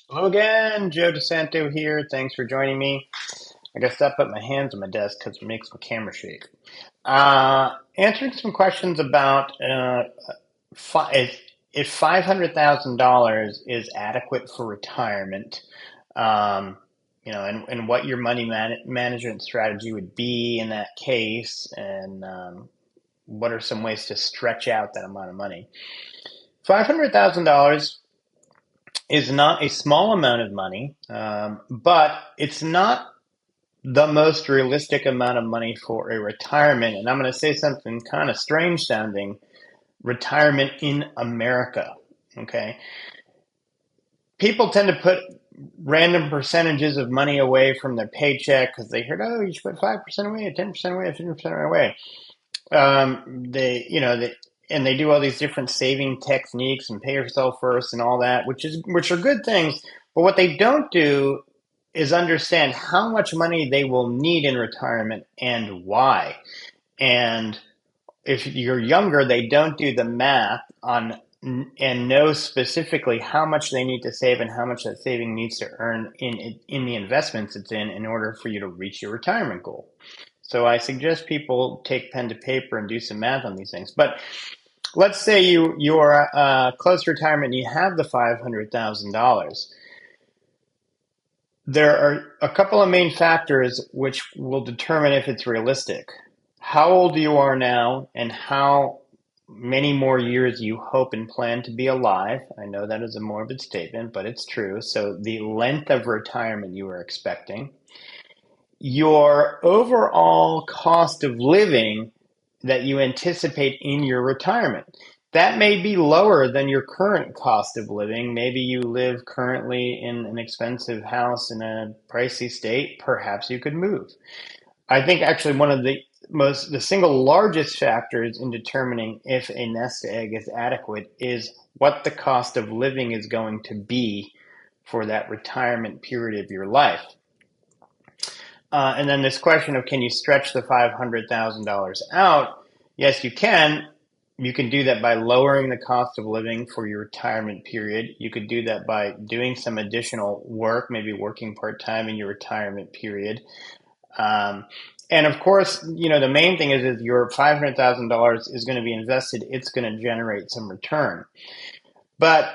Hello again, Joe DiSanto here. Thanks for joining me. I gotta stop putting my hands on my desk because it makes my camera shake. Answering some questions about if $500,000 is adequate for retirement, um, and what your money management strategy would be in that case, and what are some ways to stretch out that amount of money. $500,000 is not a small amount of money, but it's not the most realistic amount of money for a retirement. And I'm going to say something kind of strange sounding: retirement in America. Okay. People tend to put random percentages of money away from their paycheck because they heard, oh, you should put 5% away, 10% away, 15% away. And they do all these different saving techniques and pay yourself first and all that, which are good things. But what they don't do is understand how much money they will need in retirement and why. And if you're younger, they don't do the math on and know specifically how much they need to save and how much that saving needs to earn in the investments it's in order for you to reach your retirement goal. So I suggest people take pen to paper and do some math on these things. But let's say you're close to retirement and you have the $500,000. There are a couple of main factors which will determine if it's realistic. How old you are now and how many more years you hope and plan to be alive. I know that is a morbid statement, but it's true. So the length of retirement you are expecting, your overall cost of living that you anticipate in your retirement. That may be lower than your current cost of living. Maybe you live currently in an expensive house in a pricey state. Perhaps you could move. I think actually one of the single largest factors in determining if a nest egg is adequate is what the cost of living is going to be for that retirement period of your life. And then this question of can you stretch the $500,000 out? Yes, you can. You can do that by lowering the cost of living for your retirement period. You could do that by doing some additional work, maybe working part-time in your retirement period. And of course, the main thing is your $500,000 is going to be invested. It's going to generate some return. But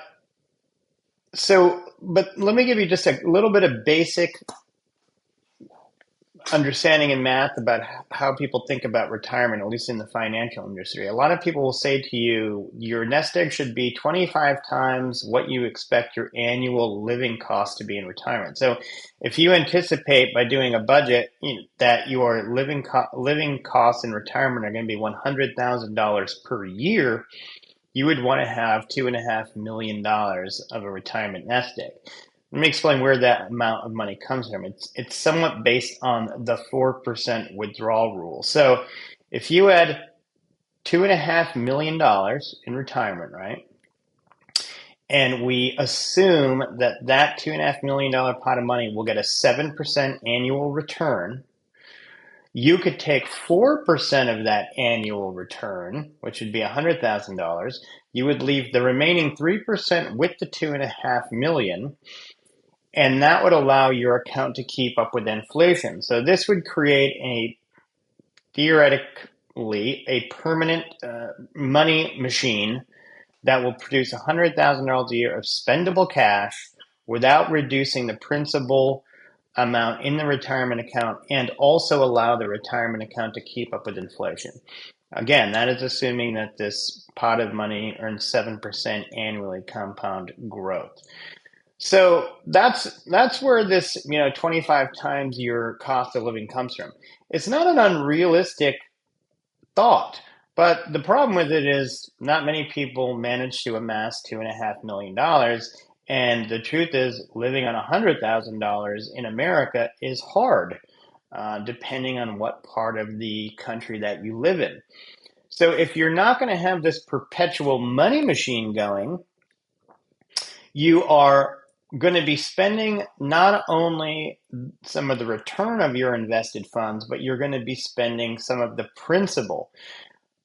let me give you just a little bit of basic understanding in math about how people think about retirement, at least in the financial industry. A lot of people will say to you, your nest egg should be 25 times what you expect your annual living cost to be in retirement. So if you anticipate by doing a budget that your living costs in retirement are going to be $100,000 per year, you would want to have $2.5 million of a retirement nest egg. Let me explain where that amount of money comes from. It's somewhat based on the 4% withdrawal rule. So if you had $2.5 million in retirement, right? And we assume that $2.5 million pot of money will get a 7% annual return. You could take 4% of that annual return, which would be $100,000. You would leave the remaining 3% with the $2.5 million. And that would allow your account to keep up with inflation. So this would create theoretically, a permanent money machine that will produce $100,000 a year of spendable cash without reducing the principal amount in the retirement account and also allow the retirement account to keep up with inflation. Again, that is assuming that this pot of money earns 7% annually compound growth. So that's where this 25 times your cost of living comes from. It's not an unrealistic thought, but the problem with it is not many people manage to amass $2.5 million. And the truth is, living on $100,000 in America is hard, depending on what part of the country that you live in. So if you're not going to have this perpetual money machine going, you are going to be spending not only some of the return of your invested funds, but you're going to be spending some of the principal.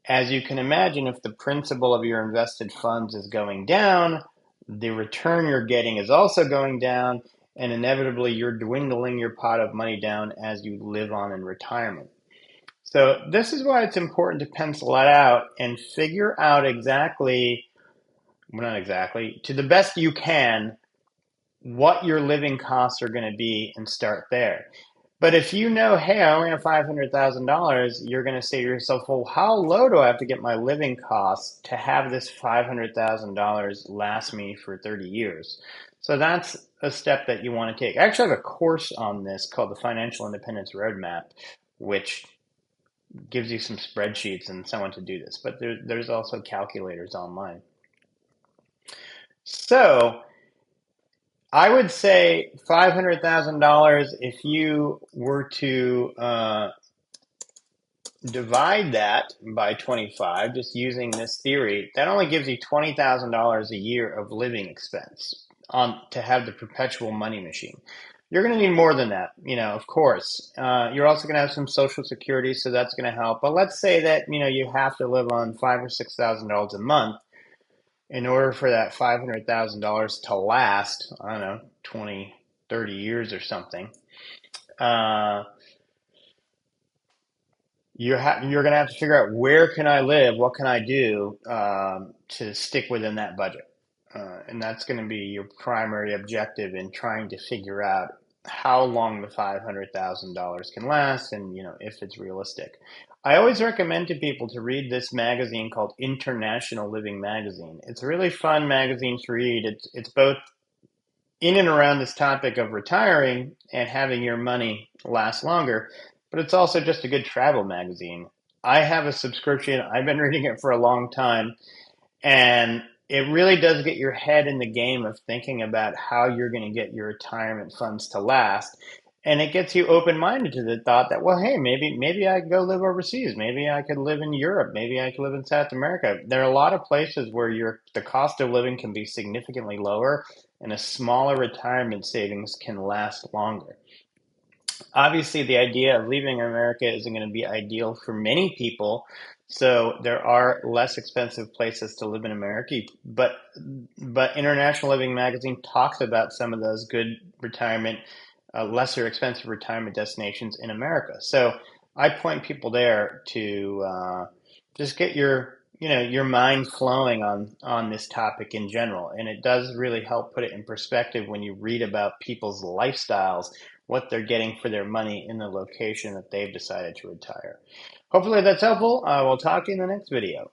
As you can imagine, if the principal of your invested funds is going down, the return you're getting is also going down, and inevitably you're dwindling your pot of money down as you live on in retirement. So this is why it's important to pencil that out and figure out exactly, well, not exactly, to the best you can, what your living costs are going to be and start there. But if you know, hey, I only have $500,000, you're going to say to yourself, well, how low do I have to get my living costs to have this $500,000 last me for 30 years? So that's a step that you want to take. I actually have a course on this called the Financial Independence Roadmap, which gives you some spreadsheets and someone to do this. But there's also calculators online. So I would say $500,000, if you were to divide that by 25, just using this theory, that only gives you $20,000 a year of living expense to have the perpetual money machine. You're going to need more than that, of course. You're also going to have some Social Security, so that's going to help. But let's say that, you have to live on $5,000 or $6,000 a month in order for that $500,000 to last, I don't know, 20, 30 years or something. You're going to have to figure out, where can I live? What can I do to stick within that budget? And that's going to be your primary objective in trying to figure out how long the $500,000 can last, and if it's realistic. I always recommend to people to read this magazine called International Living Magazine. It's a really fun magazine to read. It's both in and around this topic of retiring and having your money last longer, but it's also just a good travel magazine. I have a subscription. I've been reading it for a long time, and it really does get your head in the game of thinking about how you're going to get your retirement funds to last. And it gets you open-minded to the thought that, well, hey, maybe I could go live overseas. Maybe I could live in Europe. Maybe I could live in South America. There are a lot of places where the cost of living can be significantly lower, and a smaller retirement savings can last longer. Obviously, the idea of leaving America isn't going to be ideal for many people. So there are less expensive places to live in America, but International Living Magazine talks about some of those good retirement, lesser expensive retirement destinations in America. So I point people there to just get your mind flowing on this topic in general, and it does really help put it in perspective when you read about people's lifestyles, what they're getting for their money in the location that they've decided to retire. Hopefully that's helpful. We'll talk to you in the next video.